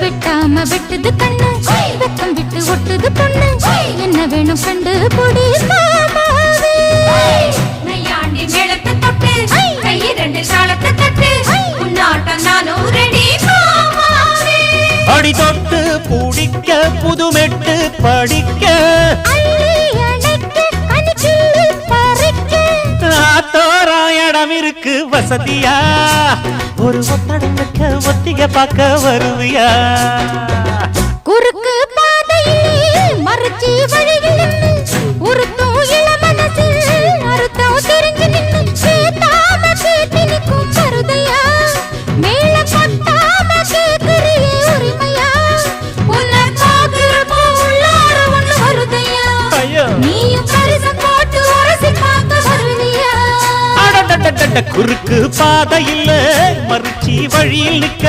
வெட்டாம வெட்டுது கண்ணு வெக்கம் விட்டு ஒட்டுது பொண்ணு என்ன வேணும் கண்டு பொடி மாமாவே நையாண்டி மேளத்தை தொட்டு கை ரெண்டு சாலத்தை தட்டு உன்னாட்டம் நானும் ரெடி மாமாவே அடி தொட்டு பூடிக்க புதுமெட்டு படிக்க இடம் இருக்கு வசதியா ஒரு ஒத்தடத்துக்கு ஒத்திக பார்க்க வருவியா குறுக்கு பாதையில் மறுச்சி வழியில் உருத்தும் இளமனசில் அறுத்தம் தெரிஞ்சு நின்று கேட்டாம கேட்டு நிற்கும் மருதையா மேல கொட்டாம கேட்கிறியே உரிமையா உன்னை பாக்குறப்போ உள்ளார ஒண்ணு வருதையா நீயும் பரிசம் போட்டு உரசி பார்க்க வருவியா குறுக்கு பாதையில் மறுச்சி வழியில் நிற்க